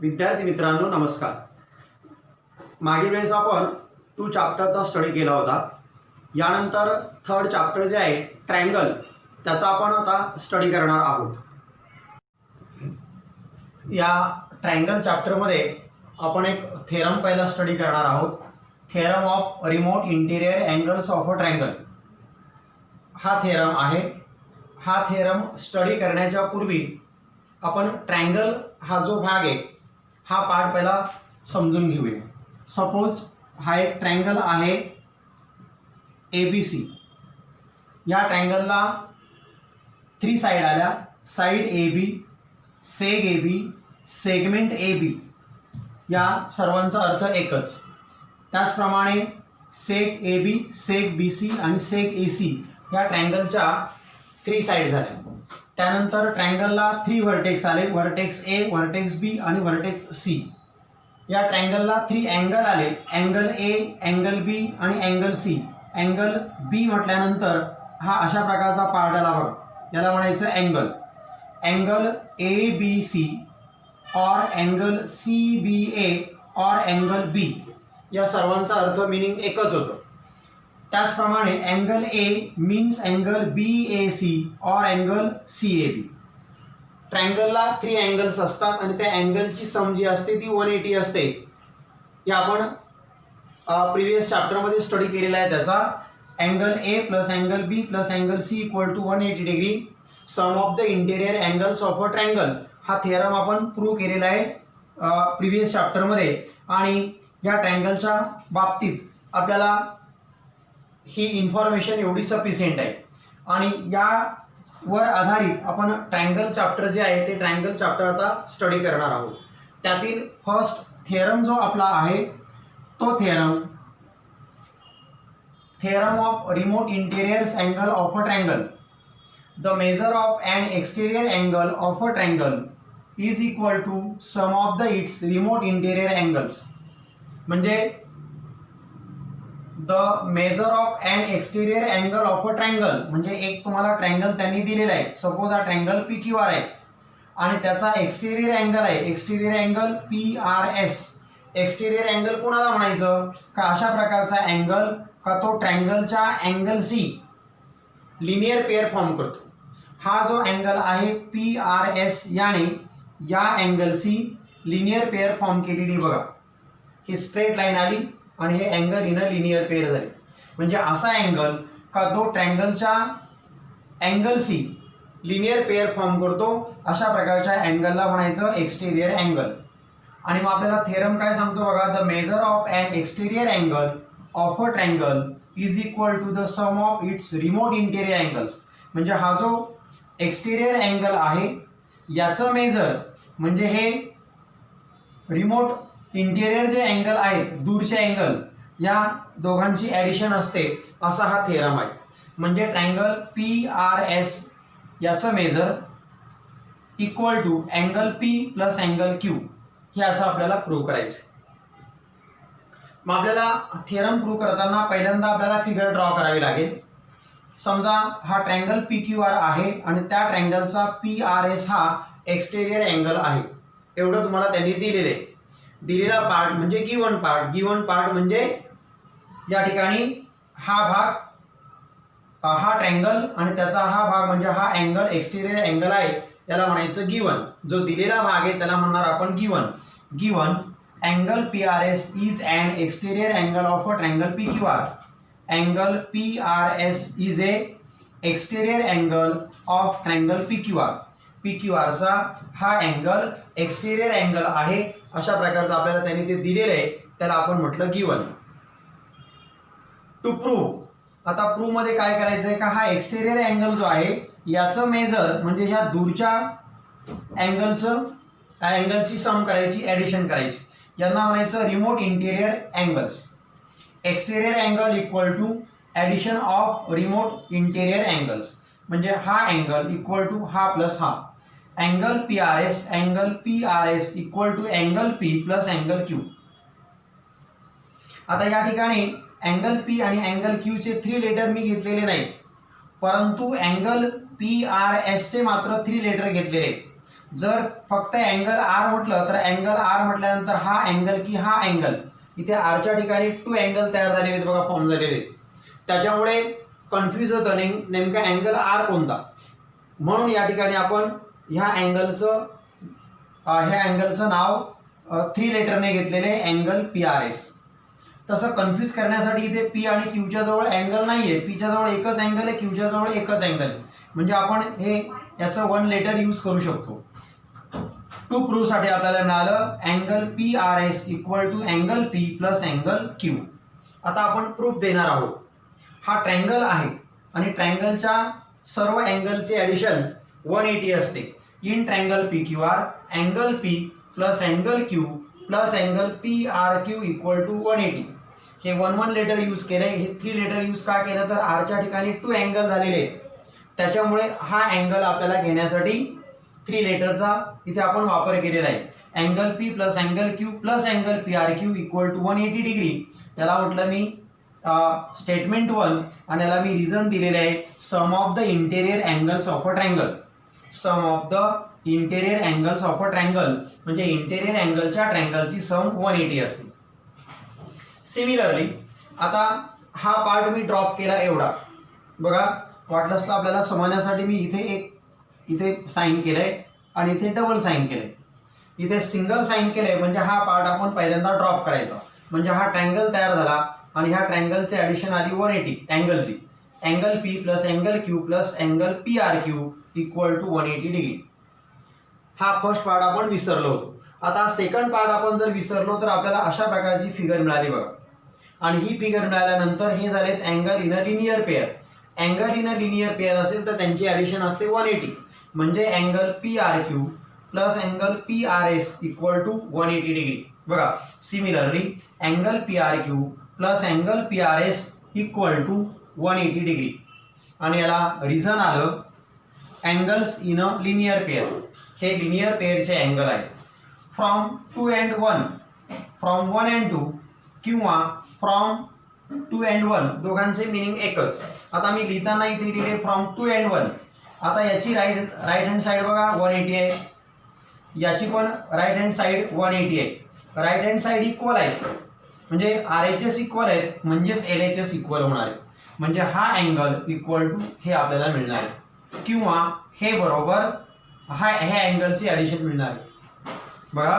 विद्यार्थी मित्रांनो नमस्कार। मागील वेळेस आपण 2 चॅप्टरचा स्टडी केला होता। यानंतर 3rd चॅप्टर जे आहे ट्रायंगल त्याचा आपण आता स्टडी करणार आहोत। या ट्रायंगल चॅप्टरमध्ये आपण एक थेरम पहिला स्टडी करणार आहोत। Theorem of remote interior angles of a triangle हा थेरम आहे। हा थेरम स्टडी करण्याच्या पूर्वी आपण ट्रायंगल हा जो भाग आहे हा पार्ट पहिला समजून घेऊया। सपोज हा एक ट्रायंगल आहे ABC। या ट्रायंगलला 3 साइड आल्या, side AB, सेग AB, segment AB या सर्वांचा अर्थ एकच। त्याचप्रमाणे सेग AB, सेग BC आणि सेग AC या ट्रायंगलच्या 3 साइड झाल्या। त्यानंतर ट्रायंगलला 3 व्हर्टेक्स आले, व्हर्टेक्स A, व्हर्टेक्स B आणि व्हर्टेक्स C। या ट्रायंगलला 3 अँगल आले, अँगल A, अँगल B आणि अँगल C। अँगल B म्हटल्यानंतर हा अशा प्रकारचा पार्ट आला बघा, याला म्हणायचं अँगल। अँगल ABC और अँगल CBA और अँगल B या सर्वांचा अर्थ मीनिंग एकच होतं। त्याचप्रमाणे angle A means angle BAC और अँगल CAB। ट्रायंगलला 3 अँगल्स असतात आणि त्या अँगलची सम जी असते ती 180 असते। हे आपण प्रीवियस चॅप्टरमध्ये स्टडी केलेला आहे। त्याचा angle A plus angle B plus angle C equal to 180 degree sum of the interior angles of a triangle हा थेरम आपण प्रूव्ह केलेला आहे प्रीवियस चॅप्टरमध्ये। आणि या ट्रायंगलच्या बाबतीत आपल्याला ही इन्फॉर्मेशन एवढी सफिशियंट आहे। आणि यावर आधारित आपण ट्रायंगल चॅप्टर जे आहे ते ट्रायंगल चॅप्टर आता स्टडी करणार आहोत। त्यातील फर्स्ट थेरम जो आपला आहे तो theorem of remote interior angle of a triangle. The measure of an exterior angle of a triangle is equal to sum of the its remote interior angles. म्हणजे the measure of an exterior angle of a triangle म्हणजे एक तुम्हाला triangle त्यांनी दिलेला आहे। Suppose हा triangle PQR आहे आणि त्याचा एक्सटेरियर अँगल आहे, exterior angle PRS। Exterior angle कोणाला म्हणायचं का अशा प्रकारचा अँगल का तो ट्रायंगलच्या अँगलशी लिनियर पेअर फॉर्म करतो। हा जो अँगल आहे PRS याने या अँगलशी लिनियर पेअर फॉर्म केलेली बघा। ही स्ट्रेट लाईन आली आणि हे अँगल इन लिनियर पेअर झाले। म्हणजे असा अँगल का तो ट्रायंगलच्या अँगलशी लिनियर पेअर फॉर्म करतो, अशा प्रकारच्या अँगलला म्हणायचं एक्सटेरियर अँगल। आणि मग आपल्याला थेरम काय सांगतो बघा, the measure of an exterior angle of a triangle is equal to the sum of its remote interior angles. म्हणजे हा जो एक्सटेरियर अँगल आहे याचं मेजर म्हणजे हे रिमोट इंटिरियर जे अँगल आहेत दूरचे अँगल या दोघांची ॲडिशन असते असा हा थेरम आहे। म्हणजे ट्रायंगल PRS याचं measure equal to angle P plus angle Q हे असं आपल्याला प्रूव्ह करायचं। मग आपल्याला थेरम प्रूव्ह करताना पहिल्यांदा आपल्याला फिगर ड्रॉ करावी लागेल। समजा हा ट्रायंगल PQR आहे आणि त्या ट्रायंगलचा PRS हा एक्सटेरियर अँगल आहे। एवढं तुम्हाला त्यांनी दिलेलं आहे। दिलेला पार्ट म्हणजे गिवन पार्ट म्हणजे या ठिकाणी हा भाग हा ट्रायंगल आणि त्याचा हा भाग म्हणजे हा अँगल एक्सटेरियर अँगल आहे, याला म्हणायचं गिवन। जो दिलेला भाग आहे त्याला म्हणणार आपण given angle PRS is an exterior angle of a triangle PQR। Angle PRS is a exterior angle of triangle PQR। PQRचा हा अँगल एक्सटेरियर अँगल आहे अशा प्रकारचं आपल्याला त्यांनी ते दिलेलं आहे, त्याला आपण म्हटलं गिवन। टू प्रूव्ह, आता प्रूव्ह मध्ये काय करायचंय का हा एक्सटेरियर अँगल जो आहे याचं मेजर म्हणजे ह्या दूरच्या अँगलची सम करायची, ॲडिशन करायची, यांना म्हणायचं remote interior angles. Exterior angle equal to addition of remote interior angles म्हणजे हा अँगल इक्वल टू हा प्लस हा। Angle PRS equal to angle P plus angle Q। आता या ठिकाणी अँगल P आणि अँगल Q चे 3 लेटर मी घेतलेले नाहीत, परंतु अँगल PRS चे मात्र 3 लेटर घेतलेले आहेत। जर फक्त अँगल आर म्हटलं तर अँगल आर म्हटल्यानंतर हा अँगल की हा अँगल, इथे आरच्या ठिकाणी 2 अँगल तयार झालेले आहेत बघा, फॉर्म झालेले आहेत. त्याच्यामुळे कन्फ्यूज होतं नेमका अँगल आर कोणता. म्हणून या ठिकाणी आपण ह्या अँगलचं नाव 3 लेटरने घेतलेले अँगल PRS. तसं कन्फ्यूज करण्यासाठी इथे पी आणि क्यूच्या जवळ अँगल नाहीये, पीच्या जवळ एकच अँगल आहे, क्यूच्या जवळ एकच अँगल आहे. म्हणजे आपण हे याचं 1 लेटर यूज करू शकतो. टू प्रूव्ह साठी आपल्याला मिळालं angle PRS equal to angle P plus angle Q. आता आपण प्रूफ देणार आहोत. हा ट्रँगल आहे आणि ट्रँगलच्या सर्व अँगलचे ॲडिशन 180 असते. In triangle PQR angle P plus angle Q plus angle PRQ equal to 180. हे 1 लेटर यूज केलंय. हे 3 लेटर यूज का केलं तर आरच्या ठिकाणी 2 अँगल झालेले आहेत. त्याच्यामुळे हा अँगल आपल्याला घेण्यासाठी 3 लेटरचा इथे आपण वापर केलेला आहे. Angle P plus angle Q plus angle PRQ equal to 180 degree. याला म्हटलं मी स्टेटमेंट 1 आणि याला मी रिझन दिलेले आहे sum of the interior angles of a triangle. Sum of the interior angles of a triangle म्हणजे इंटेरियर अँगलच्या ट्रँगलची सम 180 असते. सिमिलरली आता हा पार्ट मी ड्रॉप केला एवढा बघा, वाटलंच तर आपल्याला समजण्यासाठी मी इथे साइन केलंय आणि इथे डबल साइन केलंय. इथे सिंगल साइन केलंय म्हणजे हा पार्ट आपण पहिल्यांदा ड्रॉप करायचा. म्हणजे हा ट्रँगल तयार झाला आणि ह्या ट्रँगलचे ॲडिशन आली 180 अँगलची. Angle P plus angle Q plus angle PRQ equal to 180 degree. हा फर्स्ट पार्ट आपण विसरलो होतो. आता सेकंड पार्ट आपण जर विसरलो तर आपल्याला अशा प्रकारची फिगर मिळाली बघा. आणि ही फिगर मिळाल्यानंतर हे झालेत angle in a linear pair. Angle in a linear pair असेल तर त्यांची ॲडिशन असते 180. म्हणजे angle PRQ plus angle PRS equal to 180 degree. बघा similarly angle PRQ plus angle PRS equal to 180 degree. आणि याला रिझन आलं angles in a linear pair. हे लिनियर पेअरचे अँगल आहेत. फ्रॉम 2 and 1, फ्रॉम 1 and 2 किंवा फ्रॉम 2 and 1 दोघांचे meaning एकच. आता मी लिहिताना इथे लिहिले फ्रॉम 2 and 1. आता याची राईट हँड साईड बघा 180 आहे, याची पण राईट हँड साईड 180 आहे. राईट हँड साईड इक्वल आहे म्हणजे RHS इक्वल आहेत म्हणजेच LHS इक्वल होणार आहे. म्हणजे हा अँगल इक्वल टू हे आपल्याला मिळणार आहे किंवा हे बरोबर हे अँगलची ॲडिशन मिळणार आहे. बघा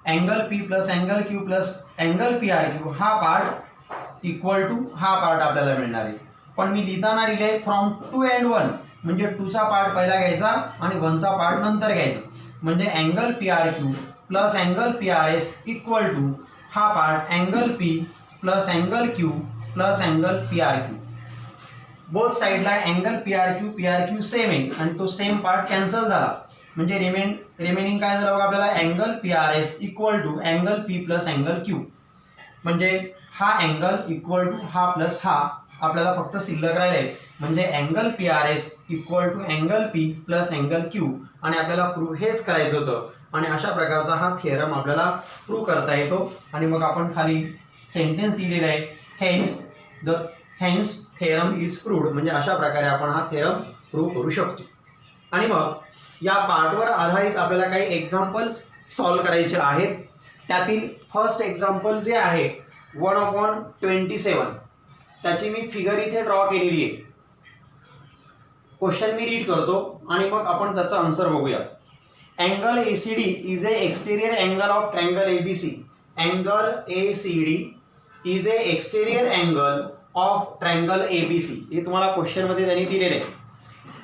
angle P plus angle Q plus angle PRQ हा पार्ट इक्वल टू हा पार्ट आपल्याला मिळणार आहे. पण मी लिहिताना लिहिले फ्रॉम 2 and 1 म्हणजे 2चा पार्ट पहिला घ्यायचा आणि 1चा पार्ट नंतर घ्यायचा. म्हणजे angle PRQ plus angle PRS equal to हा part angle P plus angle Q plus angle PRQ. Both साईडला अँगल PRQ सेम आहे आणि तो सेम पार्ट कॅन्सल झाला. म्हणजे रिमेनिंग काय झालं बघा आपल्याला angle PRS equal to angle P plus angle Q. म्हणजे हा अँगल इक्वल टू हा प्लस हा आपल्याला फक्त शिल्लक राहिले. म्हणजे angle PRS equal to angle P plus angle Q. आणि आपल्याला प्रूव्ह हेच करायचं होतं. आणि अशा प्रकारचा हा थिअरम आपल्याला प्रूव्ह करता येतो. आणि मग आपण खाली सेंटेन्स दिलेला आहे हेन्स थेरम इज प्रूव्ड. म्हणजे अशा प्रकारे आपण हा थेरम प्रूव्ह करू शकतो. आणि मग या पार्टवर आधारित आपल्याला काही एक्झाम्पल्स सॉल्व करायचे आहेत. त्यातील फर्स्ट एक्झाम्पल जे आहे 1/27 त्याची मी फिगर इथे ड्रॉ केलेली आहे. क्वेश्चन मी रीड करतो आणि मग आपण त्याचा आन्सर बघूया. Angle ACD is a exterior angle of triangle ABC. Angle ACD is a exterior angle of triangle ABC. हे तुम्हाला क्वेश्चनमध्ये त्यांनी दिलेले आहे.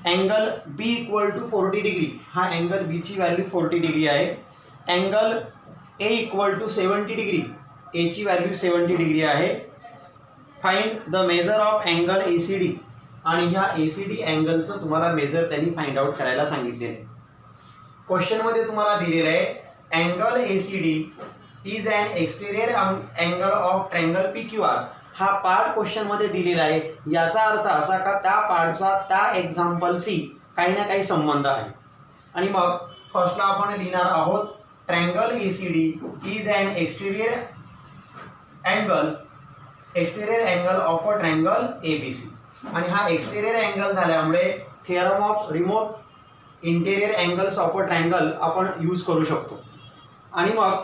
Angle B equal to 40 degree. हा अँगल B ची व्हॅल्यू 40 डिग्री आहे. Angle A equal to 70 degree. A ची व्हॅल्यू 70 डिग्री आहे. Find the measure of angle ACD. आणि ह्या ACD अँगलचं तुम्हाला मेजर त्यांनी फाइंड आउट करायला सांगितलेलं आहे. क्वेश्चनमध्ये तुम्हाला दिलेलं आहे angle ACD is an exterior angle of triangle PQR. हा पार्ट क्वेश्चनमध्ये दिलेला आहे. याचा अर्थ असा का त्या पार्टचा त्या एक्झाम्पलशी काही ना काही संबंध आहे. आणि मग फर्स्टला आपण लिहिणार आहोत triangle ACD is an exterior angle of a triangle ABC. आणि हा एक्सटेरियर अँगल झाल्यामुळे theorem of remote interior angles of a triangle आपण यूज करू शकतो. आणि मग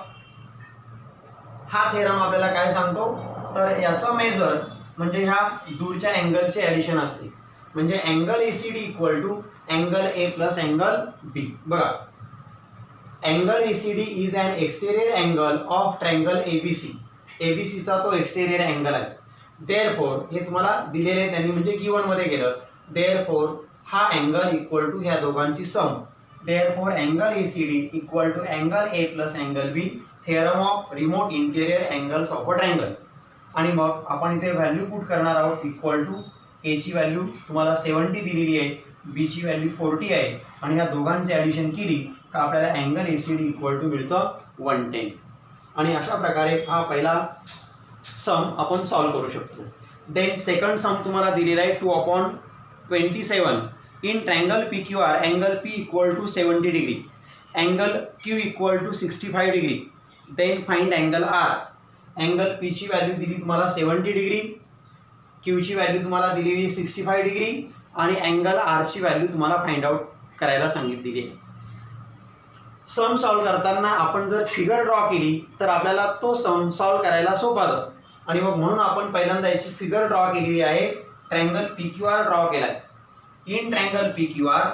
हा थेरम आपल्याला काय सांगतो, तर याचा मेजर म्हणजे ह्या दूरच्या अँगलचे ॲडिशन असते. म्हणजे angle ACD equal to angle A plus angle B. बघा, angle ACD is an exterior angle of triangle ABC. ABCचा तो एक्सटेरियर अँगल आहे. देअरफॉर हे तुम्हाला दिलेले आहे त्यांनी, म्हणजे गिवन मध्ये गेलं. देअरफॉर हा अँगल इक्वल टू ह्या दोघांची sum. Therefore angle ACD equal to angle A plus angle B. Theorem of remote interior angles of a triangle. आणि मग आपण इथे व्हॅल्यू पुट करणार आहोत. इक्वल टू A ची व्हॅल्यू तुम्हाला 70 दिलेली आहे, B ची व्हॅल्यू 40 आहे, आणि ह्या दोघांचे ॲडिशन केली का आपल्याला अँगल ACD इक्वल टू मिळतं 110. आणि अशा प्रकारे हा पहिला सम आपण सॉल्व करू शकतो. देन सेकंड सम तुम्हाला दिलेला आहे 2/27. In triangle PQR angle P equal to 70 degree, angle Q equal to 65 degree. Then find angle R. Angle P ची व्हॅल्यू दिली तुम्हाला 70 डिग्री, Q ची व्हॅल्यू तुम्हाला दिलेली 65 डिग्री, आणि अँगल R ची व्हॅल्यू तुम्हाला फाइंड आउट करायला सांगितलेली आहे. सम सॉल्व करताना आपण जर फिगर ड्रॉ केली तर आपल्याला तो सम सॉल्व करायला सोपा जातो. आणि मग म्हणून आपण पहिल्यांदा याची फिगर ड्रॉ केलेली आहे. ट्रायंगल PQR ड्रॉ केलाय. In triangle PQR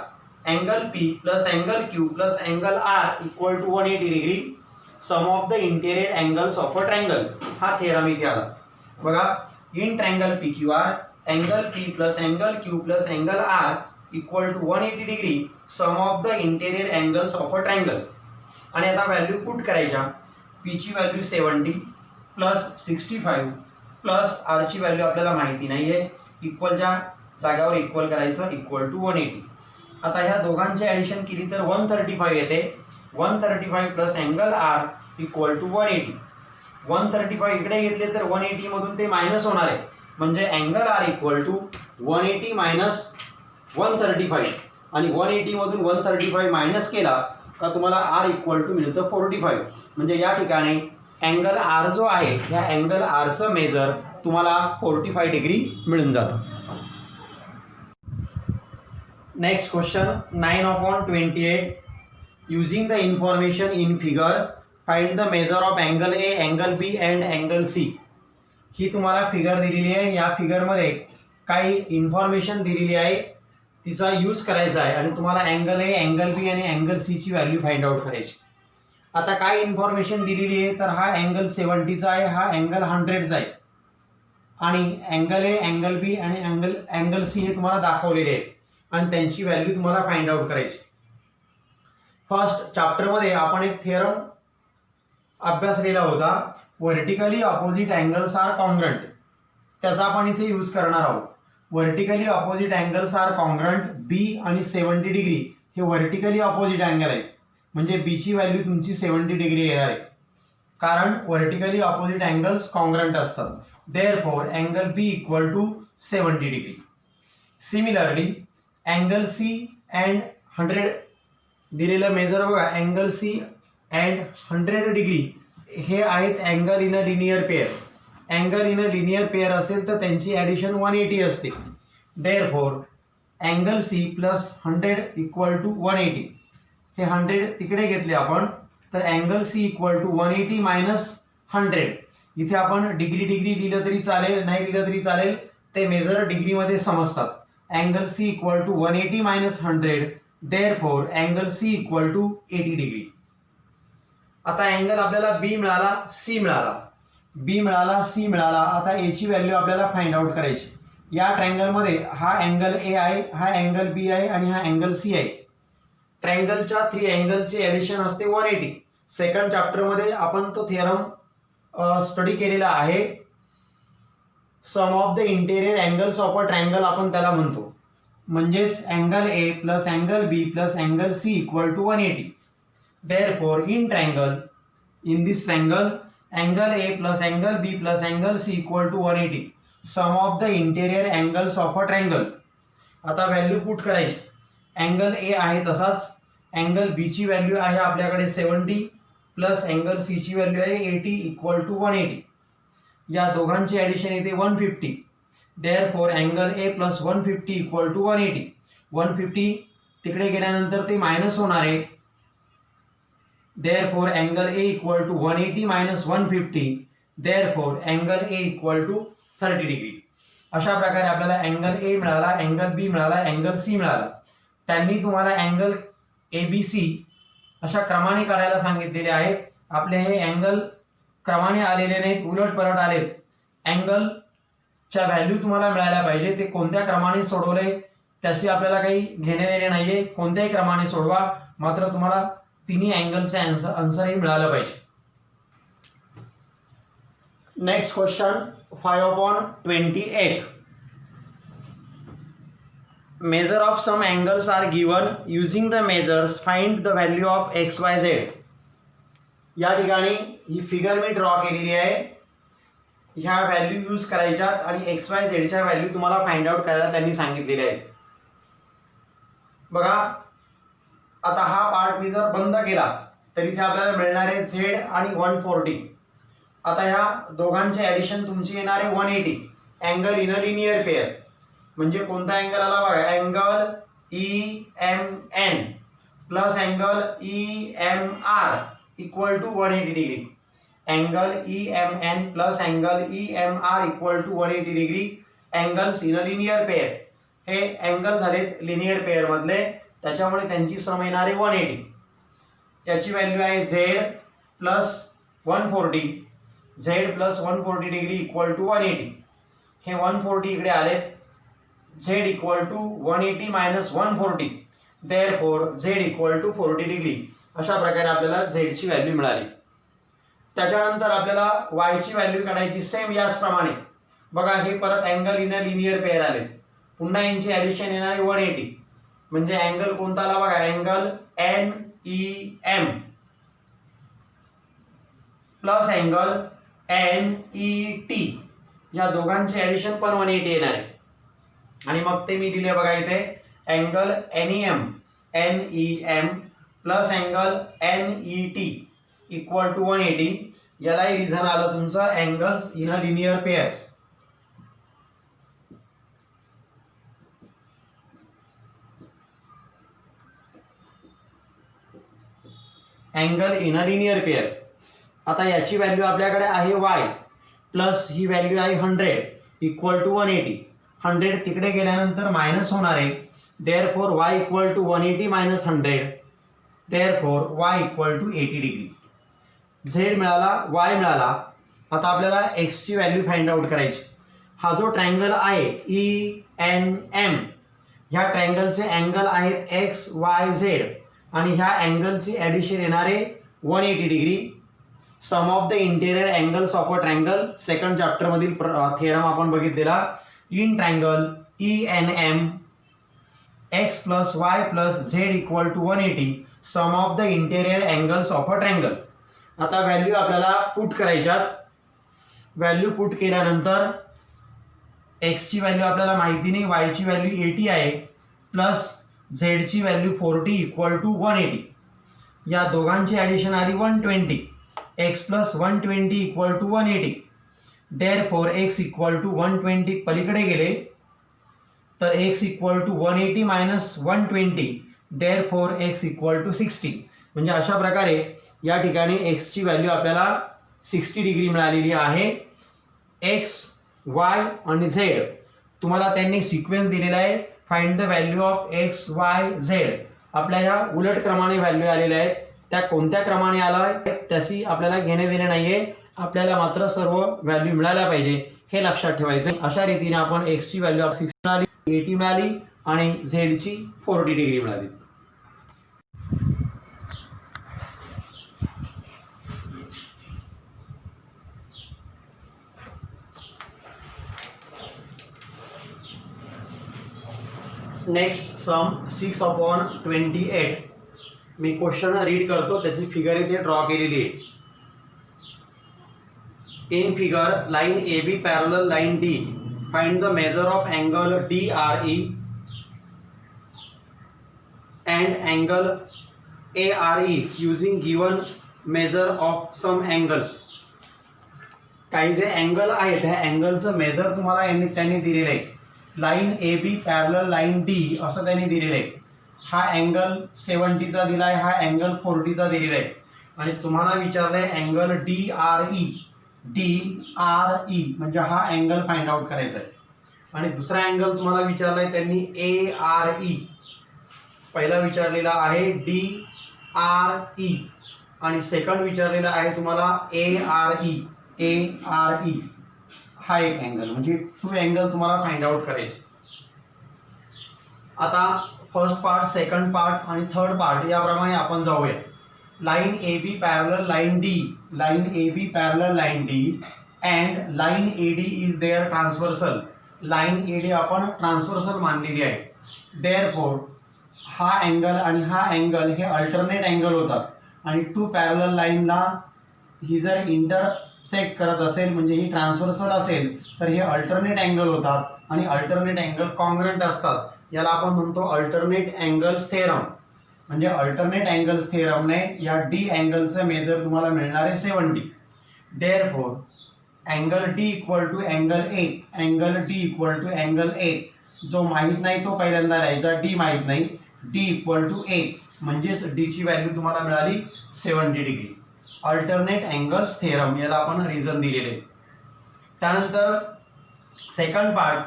angle P plus angle Q plus angle R equal to 180 degree. Sum of the interior angles of a triangle. हा थेरम इथे आला. बघा, in triangle PQR angle P plus angle Q plus angle R equal to 180 degree. Sum of the interior angles of a triangle. आणि आता value put करायच्या. P ची value 70 plus 65 plus R ची value आपल्याला माहिती नाही आहे. इक्वलच्या जागावर इक्वल करायचं, इक्वल टू 180. आता ह्या दोघांची ॲडिशन केली तर 135 येते. 135 plus angle R equal to 180. 135 इकडे घेतले तर 180 मधून ते मायनस होणार आहे. म्हणजे angle R equal to 180 minus 135. आणि 180 मधून 135 मायनस केला का तुम्हाला R इक्वल टू मिळतं 45. म्हणजे या ठिकाणी अँगल R जो आहे, या अँगल Rचं मेजर तुम्हाला 45 डिग्री मिळून जातं. Next question 9/28. Using the information in figure find the measure of angle A, angle B and angle C. ही तुम्हाला फिगर दिलेली आहे. या फिगरमध्ये काही इन्फॉर्मेशन दिलेली आहे, तिचा यूज करायचा आहे आणि तुम्हाला अँगल A, अँगल B आणि अँगल C ची व्हॅल्यू फाइंड आउट करायची. आता काय इन्फॉर्मेशन दिलेली आहे, तर हा अँगल 70चा आहे, हा अँगल 100चा आहे, आणि अँगल A, अँगल B आणि अँगल C हे तुम्हाला दाखवलेले आहेत आणि त्यांची व्हॅल्यू तुम्हाला फाइंड आउट करायची. फर्स्ट चॅप्टरमध्ये आपण एक थेरम अभ्यासलेला होता, vertically opposite angles are congruent. त्याचा आपण इथे यूज करणार आहोत. Vertically opposite angles are congruent. B आणि 70 डिग्री हे व्हर्टिकली ऑपोजिट अँगल आहेत. म्हणजे B ची व्हॅल्यू तुमची 70 डिग्री येणार आहे, कारण व्हर्टिकली ऑपोजिट अँगल्स कॉन्ग्रंट असतात. Therefore angle B equal to 70 degree. Similarly angle C and 100 दिलेलं मेजर बघा, अँगल C अँड 100 डिग्री हे आहेत angle in a linear pair. Angle in a linear pair असेल तर त्यांची ॲडिशन 180 असते. Therefore angle C plus 100 equal to 180. हे 100 तिकडे घेतले आपण, तर angle C equal to 180 minus 100. इथे आपण डिग्री डिग्री लिहिलं तरी चालेल, नाही लिहिलं तरी चालेल, ते मेजर डिग्रीमध्ये समजतात. Angle C equal to 180 minus 100. Therefore angle C equal to 80 degree. आता अँगल आपल्याला B मिळाला, C मिळाला, B मिळाला, C मिळाला. आता A ची व्हॅल्यू आपल्याला फाइंड आउट करायची. या ट्रायंगलमध्ये हा अँगल A आहे, हा अँगल B आहे आणि हा अँगल C आहे. ट्रायंगलच्या 3 अँगलचे ॲडिशन असते 180. सेकंड चॅप्टरमध्ये आपण तो थेरम स्टडी केलेला आहे. Sum of the interior angles of a triangle आपण त्याला म्हणतो. म्हणजेच angle A plus angle B plus angle C equal to 180. Therefore in this triangle angle A plus angle B plus angle C equal to 180. Sum of the interior angles of a triangle. आता value put करायची. Angle A आहे तसाच, angle B ची value आहे आपल्याकडे 70 plus angle C ची value आहे 80 equal to 180. या दोघांची ॲडिशन येते 150. Therefore angle A plus 150 equal to 180. 150 तिकडे गेल्यानंतर ते मायनस होणार आहे. Therefore angle A equal to 180 minus 150. Therefore angle A equal to 30 degree. अशा प्रकारे आपल्याला अँगल ए मिळाला, अँगल बी मिळाला, अँगल सी मिळाला. त्यांनी तुम्हाला अँगल ABC अशा क्रमाने काढायला सांगितलेले आहेत. आपले हे अँगल क्रमाने आलेले नाहीत, उलट परत आलेत. अँगलच्या व्हॅल्यू तुम्हाला मिळायला पाहिजे. ते कोणत्या क्रमाने सोडवले त्याशी आपल्याला काही घेणे देणे नाहीये. कोणत्याही क्रमाने सोडवा, मात्र तुम्हाला तिन्ही अँगलचे आन्सरही मिळालं पाहिजे. Next question 5/28. Measure of some angles are given. Using the measures find the value of x, y, z. या ठिकाणी ही फिगर मी ड्रॉ केलेली आहे. ह्या व्हॅल्यू यूज करायच्यात आणि एक्स वाय झेडच्या व्हॅल्यू तुम्हाला फाइंड आउट करायला त्यांनी सांगितलेले आहेत. बघा, आता हा पार्ट मी जर बंद केला तर इथे आपल्याला मिळणार आहे झेड आणि 140. आता ह्या दोघांचे ॲडिशन तुमची येणार आहे 180. Angle in a linear pair म्हणजे कोणता अँगल आला बघा, angle EMN plus angle EMR equal to 180 degree. Angle EMN plus angle EMR equal to 180 degree. Angles in a linear pair. हे अँगल झालेत लिनियर पेअर मधले, त्याच्यामुळे त्यांची सम येणार आहे 180. याची व्हॅल्यू आहे z plus 140. Z plus 140 degree equal to 180. हे 140 इकडे आलेत. Z equal to 180 minus 140. Therefore z equal to 40 degree. अशा प्रकारे आपल्याला झेडची व्हॅल्यू मिळाली. त्याच्यानंतर आपल्याला वायची व्हॅल्यू काढायची सेम याचप्रमाणे. बघा, हे परत angle in a linear pair आले. पुन्हा यांची ॲडिशन येणार आहे 180. म्हणजे अँगल कोणता आला बघा, angle NEM plus angle NET. या दोघांचे ॲडिशन पण 180 येणार आहे. आणि मग ते मी दिले बघा इथे, angle NEM plus angle NET equal to 180. यालाही रिझन आलं तुमचं angles in a linear pairs. Angle in a linear pair. आता याची व्हॅल्यू आपल्याकडे आहे y प्लस ही व्हॅल्यू आहे 100 इक्वल टू 180. 100 तिकडे गेल्यानंतर मायनस होणार आहे. Therefore y equal to 180 minus 100. Therefore y equal to 80 degree. Z मिळाला, y मिळाला. आता आपल्याला x ची व्हॅल्यू फाइंड आउट करायची. हा जो ट्रायंगल आहे ENM, ह्या ट्रायंगलचे अँगल आहेत x, y, z आणि ह्या अँगलची ॲडिशन येणार आहे 180 degree. Sum of the interior angles of a triangle, second chapter मधील थेरम आपण बघितलेला. In triangle ENM x plus y plus z equal to 180 sum of the interior angles of a triangle. आता value आपल्याला put करायच्यात. Value put केल्यानंतर x ची value आपल्याला माहिती नाही, y ची व्हॅल्यू 80 आहे प्लस z ची व्हॅल्यू 40 इक्वल टू 180. या दोघांची ॲडिशन आली 120. x plus 120 equal to 180. Therefore x equal to 120 पलीकडे गेले तर x equal to 180 minus 120. Therefore x equal to 60. म्हणजे अशा प्रकारे या ठिकाणी x ची व्हॅल्यू आपल्याला 60 डिग्री मिळालेली आहे. x, y आणि z तुम्हाला त्यांनी सिक्वेन्स दिलेला आहे. Find the value of x, y, z. आपल्या ह्या उलट क्रमाने व्हॅल्यू आलेल्या आहेत. त्या कोणत्या क्रमाने आला त्याशी आपल्याला घेणे देणे नाहीये. आपल्याला मात्र सर्व व्हॅल्यू मिळायला पाहिजे हे लक्षात ठेवायचं. अशा रीतीने आपण x ची व्हॅल्यू 60 मिळाली, 80 मिळाली आणि z ची 40 डिग्री मिळाली. Next sum 6/28. मी क्वेश्चन रीड करतो, त्याची फिगर इथे ड्रॉ केलेली आहे. In figure line AB parallel line D. Find the measure of angle DRE and angle ARE using given measure of some angles. काही जे अँगल आहेत त्या अँगलचं मेजर तुम्हाला त्यांनी दिलेलं आहे. Line AB parallel line D असं त्यांनी दिलेलं आहे. हा अँगल 70चा दिला आहे, हा अँगल 40चा दिलेला आहे आणि तुम्हाला विचारलंय अँगल DRE. DRE म्हणजे हा अँगल फाइंड आउट करायचा आहे. आणि दुसरा अँगल तुम्हाला विचारलाय त्यांनी ARE. पहिला विचारलेला आहे DRE आणि सेकंड विचारलेला आहे तुम्हाला ARE. ARE हा एक अँगल, म्हणजे 2 अँगल तुम्हाला फाइंड आउट करायचे. आता फर्स्ट पार्ट, सेकंड पार्ट आणि थर्ड पार्ट याप्रमाणे आपण जाऊया. Line AB parallel line D, line AB parallel line D and line AD is their transversal. Line AD आपण ट्रान्सव्हर्सल मानलेली आहे. देअरफॉर हा अँगल आणि हा अँगल हे अल्टरनेट अँगल होतात आणि 2 पॅरलल लाईनला ही जर इंटरसेक्ट करत असेल म्हणजे ही ट्रान्सव्हर्सल असेल तर हे अल्टरनेट अँगल होतात आणि अल्टरनेट अँगल कॉन्ग्रंट असतात. याला आपण म्हणतो अल्टरनेट अँगल्स थेरम. म्हणजे अल्टरनेट अँगल्स थेरमने या D अँगलचं मेजर तुम्हाला मिळणार आहे 70. Therefore angle D equal to angle A, angle D equal to angle A. जो माहीत नाही तो पहिल्यांदा लिहायचा, D माहीत नाही. D इक्वल टू A म्हणजेच D ची व्हॅल्यू तुम्हाला मिळाली 70 डिग्री. अल्टरनेट अँगल्स थेरम याला आपण रिझन दिलेले. त्यानंतर सेकंड पार्ट,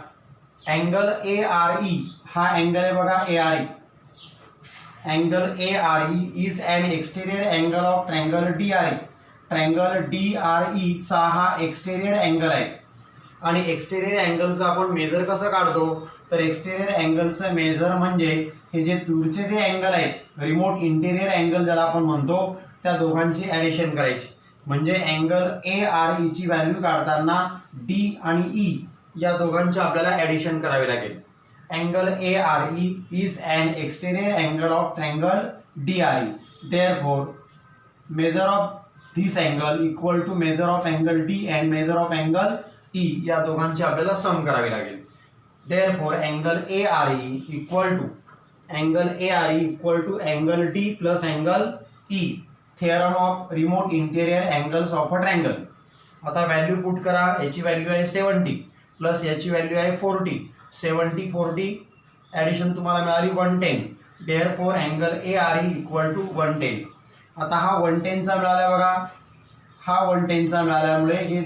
अँगल ARE. हा अँगल आहे बघा ARE. Angle ARE is an exterior angle of triangle DRE. Triangle DRE चा हा एक्सटेरियर अँगल आहे आणि एक्सटेरियर अँगलचं आपण मेजर कसं काढतो तर एक्सटेरियर अँगलचं मेजर म्हणजे हे जे दूरचे जे अँगल आहेत, रिमोट इंटेरियर अँगल ज्याला आपण म्हणतो, त्या दोघांची ॲडिशन करायची. म्हणजे अँगल ARE ची व्हॅल्यू काढताना D आणि E या दोघांची आपल्याला ॲडिशन करावी लागेल. Angle ARE is an exterior angle of triangle DRE. Therefore measure of this angle equal to measure of angle D and measure of angle E या दोघांची आपल्याला सम करावी लागेल. Therefore angle ARE equal to angle D plus angle E. Theorem of remote interior angles of a triangle. आता value put करा. याची value आहे 70 plus याची व्हॅल्यू आहे 40. 70 40 ॲडिशन तुम्हाला मिळाली 110. Therefore angle ARE equal to 110. आता हा 110चा मिळाला बघा. हा 110चा मिळाल्यामुळे हे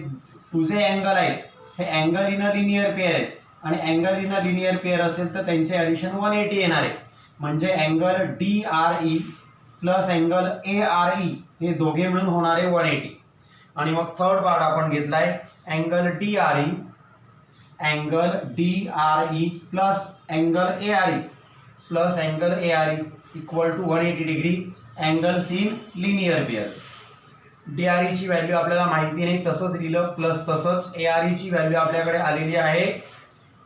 तुझे अँगल आहेत हे angle in a linear pair आहेत आणि angle in a linear pair असेल तर त्यांचे ॲडिशन 180 येणार आहे. म्हणजे angle DRE plus angle ARE हे दोघे मिळून होणारे 180. आणि मग थर्ड पार्ट आपण घेतलाय angle DRE plus angle ARE equal to 180 degree angles in linear pair. DRE ची व्हॅल्यू आपल्याला माहिती नाही तसंच लिहिलं प्लस तसंच. ARE ची व्हॅल्यू आपल्याकडे आलेली आहे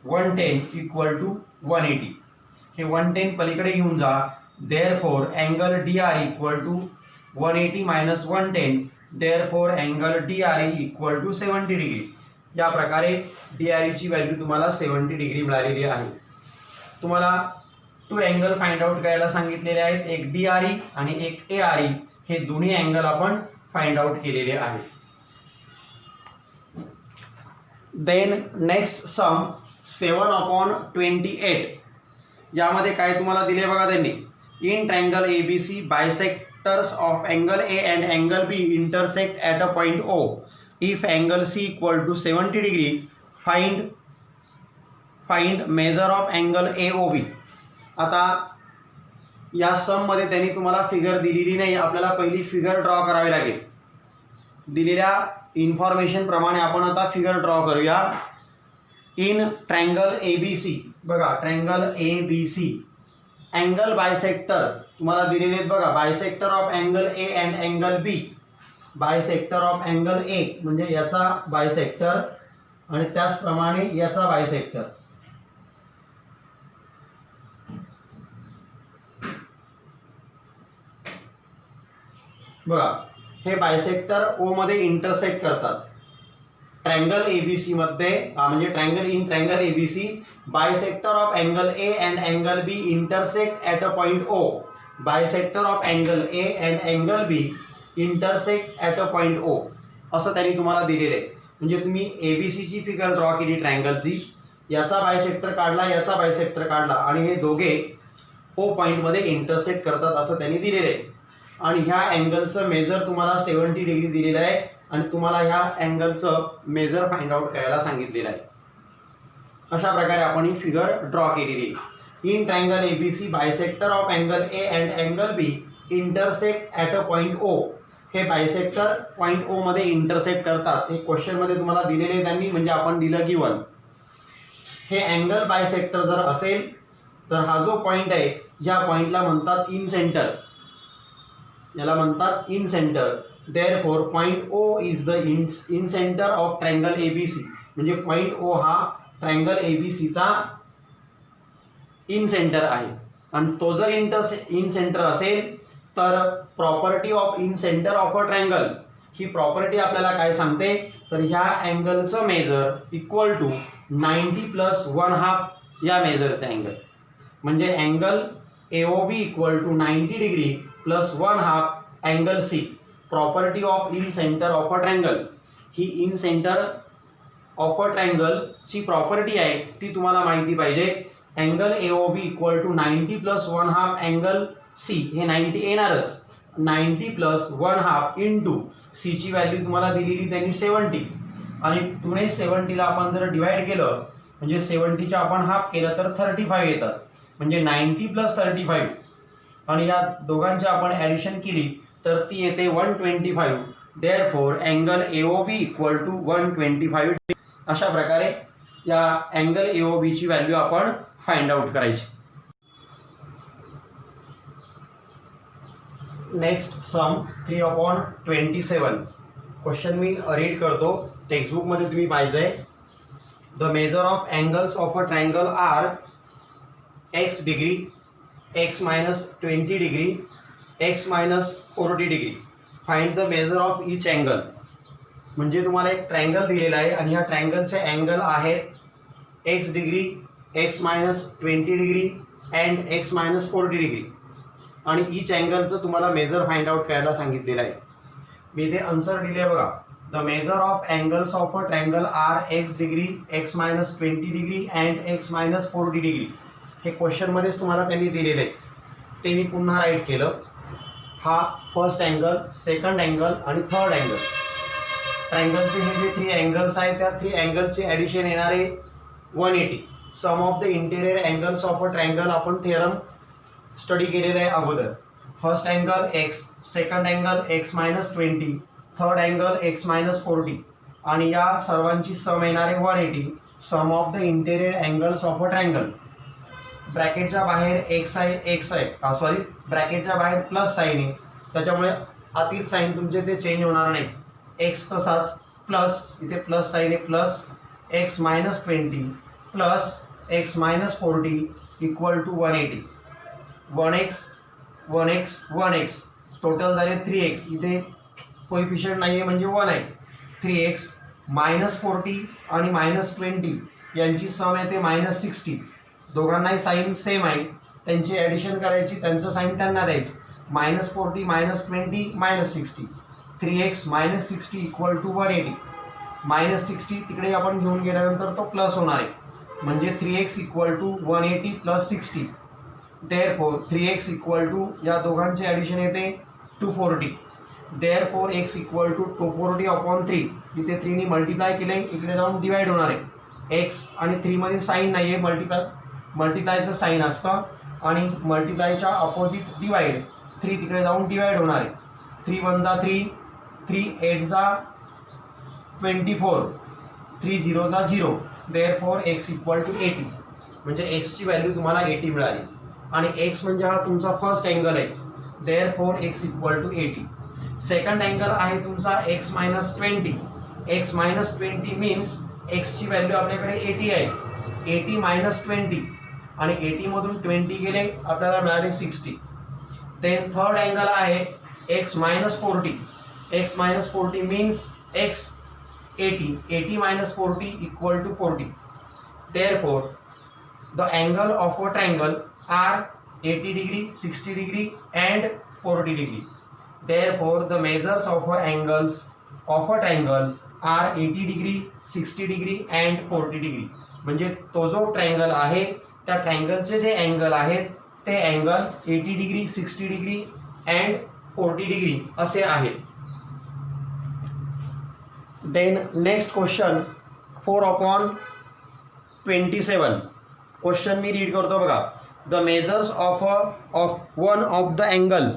110 इक्वल टू 180. हे 110 पलीकडे घेऊन जा. Therefore angle DRE equal to 180 minus 110. Therefore angle DRE equal to 70 degree. या प्रकारे DRE ची व्हॅल्यू तुम्हाला 70 डिग्री मिळालेली आहे. तुम्हाला 2 अँगल फाइंड आउट करायला सांगितलेले आहेत, एक DRE आणि एक ARE. हे दोन्ही अँगल आपण फाइंड आउट केलेले आहे. Then next sum 7/28. यामध्ये काय तुम्हाला दिले बघा त्यांनी. In triangle ABC bisectors of angle A and angle B intersect at a point O. If angle C equal to 70 degree find measure of angle AOB. आता या सममध्ये त्यांनी तुम्हाला फिगर दिलेली नाही, आपल्याला पहिली फिगर ड्रॉ करावी लागेल. दिलेल्या इन्फॉर्मेशन प्रमाणे आपण आता फिगर ड्रॉ करूया. इन ट्रँगल ABC बघा, ट्रँगल ABC अँगल बायसेक्टर तुम्हाला दिलेले आहेत बघा. Bisector of angle A and angle B. Bisector of angle A म्हणजे याचा बायसेक्टर आणि त्याचप्रमाणे याचा बायसेक्टर. बघा, हे बायसेक्टर O मध्ये इंटरसेक्ट करतात. ट्रँगल ABC मध्ये म्हणजे triangle ABC bisector of angle A and angle B intersect at a point O. Bisector of angle A and angle B intersect at a point O असं त्यांनी तुम्हाला दिलेलं आहे. म्हणजे तुम्ही ABC ची फिगर ड्रॉ केली ट्रँगलची, याचा बायसेक्टर काढला, याचा बायसेक्टर काढला आणि हे दोघे ओ पॉईंटमध्ये इंटरसेक्ट करतात असं त्यांनी दिलेलं आहे. आणि ह्या अँगलचं मेजर तुम्हाला 70 डिग्री दिलेलं आहे आणि तुम्हाला ह्या अँगलचं मेजर फाइंड आउट करायला सांगितलेलं आहे. अशा प्रकारे आपण ही फिगर ड्रॉ केलेली आहे. In triangle ABC bisector of angle A and angle B intersect at a point O. हे बायसेक्टर पॉईंट ओ मध्ये इंटरसेक्ट करतात. हे क्वेश्चन मध्ये तुम्हाला दिलेले आहे त्यांनी, म्हणजे आपण दिलं की 1. हे अँगल बायसेक्टर जर असेल तर हा जो पॉईंट आहे या पॉईंटला म्हणतात इन सेंटर, याला म्हणतात incentre. Therefore point O is the incentre of triangle ABC. म्हणजे पॉईंट ओ हा ट्रायंगल एबीसीचा इन सेंटर आहे. आणि तो जर इन सेंटर असेल तर property of incentre of a triangle, ही प्रॉपर्टी आपल्याला काय सांगते तर ह्या अँगलचं मेजर इक्वल टू 90 प्लस 1/2 या मेजरचे अँगल. म्हणजे angle AOB equal to 90 degree plus 1/2 angle C. Property of incentre of a triangle, ही इन सेंटर ऑफ अ ट्रायंगलची प्रॉपर्टी आहे ती तुम्हाला माहिती पाहिजे. Angle AOB equal to 90 plus 1/2 angle C, हे 90 येणारच. 90 प्लस 1/2 इंटू सीची व्हॅल्यू तुम्हाला दिलेली त्यांनी 70 आणि 2 70ला आपण जर डिवाइड केलं म्हणजे 70च्या आपण हाफ केलं तर 35 येतात. म्हणजे 90 प्लस 35 आणि या दोघांची आपण ॲडिशन केली तर ती येते 125. Therefore angle AOB equal to 125. अशा प्रकारे या अँगल AOBची व्हॅल्यू आपण फाइंड आउट करायची. Next sum 3/27. क्वेश्चन मी रीड करतो, टेक्स्टबुकमध्ये तुम्ही पाहिजे. The measure of angles of a triangle are x degree, x minus 20 degree, x minus 40 degree. Find the measure of each angle. म्हणजे तुम्हाला एक ट्रायंगल दिलेला आहे आणि ह्या ट्रायंगलचे अँगल आहेत x degree, x minus 20 degree and x minus 40 degree. आणि ईच अँगलचं तुम्हाला मेजर फाइंड आउट करायला सांगितलेलं आहे. मी ते आन्सर दिले आहे बघा. The measure of angles of a triangle are x degree, x minus 20 degree and x minus 40 degree. हे क्वेश्चनमध्येच तुम्हाला त्यांनी दिलेले आहे, ते मी पुन्हा राईट केलं. हा फर्स्ट अँगल, सेकंड अँगल आणि थर्ड अँगल. ट्रायंगलचे हे जे 3 अँगल्स आहेत त्या 3 अँगल्सचे ॲडिशन येणारे 180. Sum of the interior angles of a triangle आपण थेरम स्टडी केलेलं आहे अगोदर. First angle x, second angle x minus 20, third angle x minus 40 आणि या सर्वांची सम येणारे 180. Sum of the interior angles of a triangle. ब्रॅकेटच्या बाहेर x आहे, सॉरी ब्रॅकेटच्या बाहेर प्लस साईन आहे, त्याच्यामुळे आतील साईन तुमचे ते चेंज होणार नाही. x तसाच प्लस, इथे प्लस साईन आहे, plus x minus 20 plus x minus 40 equal to 180. 1x 1x 1x total झाले 3x. इथे कोइफिशियंट नाही आहे म्हणजे 1 आहे. 3x मायनस 40 आणि मायनस 20 यांची सम येते मायनस 60. दोघांनाही साईन सेम आहे, त्यांची ॲडिशन करायची, त्यांचं साईन त्यांना द्यायचं. Minus 40 minus 20 minus 60. 3x minus 60 equal to 180. Minus 60 तिकडे आपण घेऊन गेल्यानंतर तो प्लस होणार आहे, म्हणजे 3x equal to 180 plus 60. Therefore 3x equal to या दोघांचे ॲडिशन येते 240. Therefore x equal to 240 upon 3. इथे 3ने मल्टिप्लाय केले, इकडे जाऊन डिवाइड होणार आहे. x आणि 3मध्ये साईन नाही आहे, मल्टिप्लायचं साईन असतं आणि मल्टिप्लायच्या अपोजिट डिवाइड. 3 तिकडे जाऊन डिवाइड होणार आहे. 3 1 जा 3, 3 8 जा 24, 3 0 जा 0. Therefore x equal to 80. म्हणजे एक्सची व्हॅल्यू तुम्हाला 80 मिळाली. आणि x म्हणजे हा तुमचा फर्स्ट अँगल आहे. Therefore x equal to 80. Second angle आहे तुमचा x minus 20. x minus 20 means एक्सची व्हॅल्यू आपल्याकडे 80 आहे. 80 मायनस 20 आणि 80मधून 20 गेले आपल्याला मिळाले 60. देन थर्ड अँगल आहे x minus 40. x minus 40 means x 80. 80 minus 40 equal to 40. Therefore the angle of a triangle are 80 degree, 60 degree and 40 degree. Therefore, the measures of angles of a triangle are 80 degree, 60 degree and 40 degree. म्हणजे तो जो triangle आहे त्या ट्रायंगलचे जे angle आहेत ते angle 80 degree 60 degree and 40 degree असे आहेत. Then next question 4/27. क्वेश्चन मी रीड करतो बघा. The measures of one of the angle.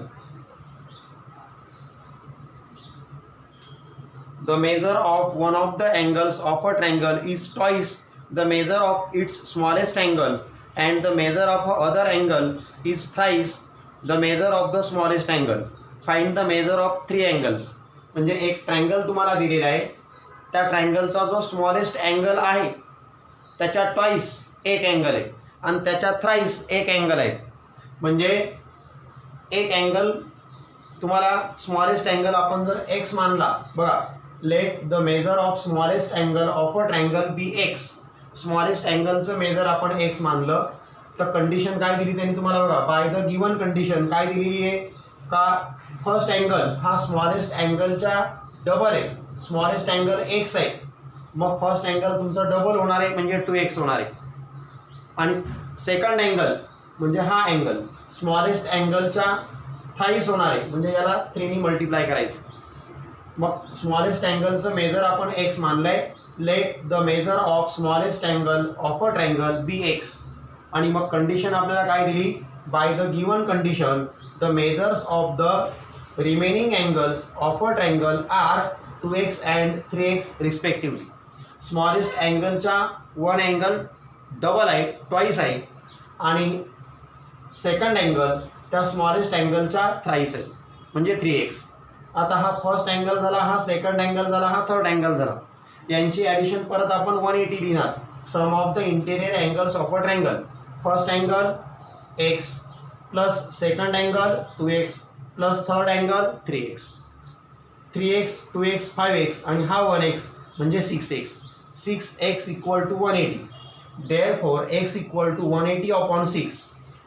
The measure of one of the angles of a triangle is twice the measure of its smallest angle, and the measure of other angle is thrice the measure of the smallest angle. Find the measure of three angles. म्हणजे एक triangle तुम्हाला दिलेला आहे, त्या ट्रायंगलचा जो smallest angle आहे त्याच्या twice एक अँगल आहे आणि त्याच्या थ्राईस एक अँगल आहे. म्हणजे एक अँगल तुम्हाला स्मॉलेस्ट अँगल आपण जर एक्स मानला बघा. Let the measure of smallest angle of a triangle be x. Smallest अँगलचं मेजर आपण एक्स मानलं तर कंडिशन काय दिली त्यांनी तुम्हाला बघा. बाय द गिवन कंडिशन काय दिलेली आहे का फर्स्ट अँगल हा स्मॉलेस्ट अँगलच्या डबल आहे. स्मॉलेस्ट अँगल एक्स आहे, मग फर्स्ट अँगल तुमचं डबल होणार आहे म्हणजे 2x होणार आहे. आणि सेकंड अँगल म्हणजे हा अँगल स्मॉलेस्ट अँगलच्या थ्राईस होणार आहे म्हणजे याला 3 ने मल्टिप्लाय करायचं. मग स्मॉलेस्ट अँगलचं मेजर आपण एक्स मानलं आहे. Let the measure of smallest angle of a triangle be x. आणि मग कंडिशन आपल्याला काय दिली. By the given condition the measures of the remaining angles of a triangle are 2x and 3x respectively. Smallest अँगलचा one angle double आहे twice आहे आणि second angle त्या स्मॉलेस्ट अँगलच्या थ्राईस आहे म्हणजे 3x. आता हा फर्स्ट अँगल झाला, हा सेकंड अँगल झाला, हा थर्ड अँगल झाला. यांची ॲडिशन परत आपण 180 लिहिणार. Sum of the interior angles of a triangle. First angle x plus second angle 2x plus third angle 3x. 3x 2x 5x आणि हा 1x म्हणजे 6x. 6x equal to 180. Therefore x equal to 180 upon 6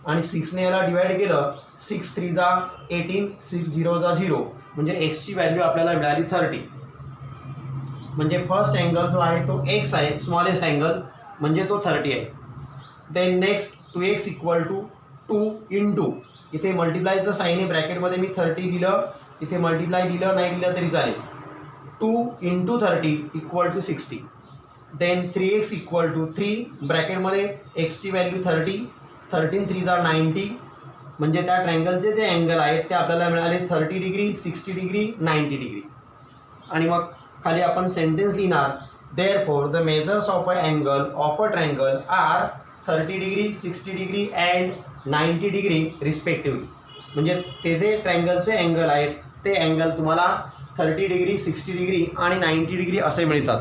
आणि 6ने याला divide केलं. 6 3 जा 18, 6 0 जा 0 म्हणजे एक्सची value आपल्याला मिळाली 30. म्हणजे फर्स्ट अँगल जो आहे तो एक्स आहे स्मॉलेस्ट अँगल म्हणजे तो 30 आहे. Then next 2x equal to 2 into इथे मल्टिप्लायचं साईन आहे ब्रॅकेटमध्ये मी 30 लिहिलं, इथे मल्टिप्लाय लिहिलं नाही लिहिलं तरी चालेल. 2 into 30 equal to 60. Then 3x equal to 3 ब्रॅकेटमध्ये एक्सची व्हॅल्यू 30, 13 3 जा 90 म्हणजे त्या ट्रायंगलचे जे अँगल आहेत ते आपल्याला मिळाले 30 डिग्री 60 डिग्री 90 डिग्री. आणि मग खाली आपण सेंटेन्स लिहिणार. Therefore the measures of a angle of a triangle are 30 degree 60 degree and 90 degree respectively. म्हणजे ते जे ट्रायंगलचे अँगल आहेत ते अँगल तुम्हाला 30 डिग्री 60 डिग्री आणि 90 डिग्री असे मिळतात.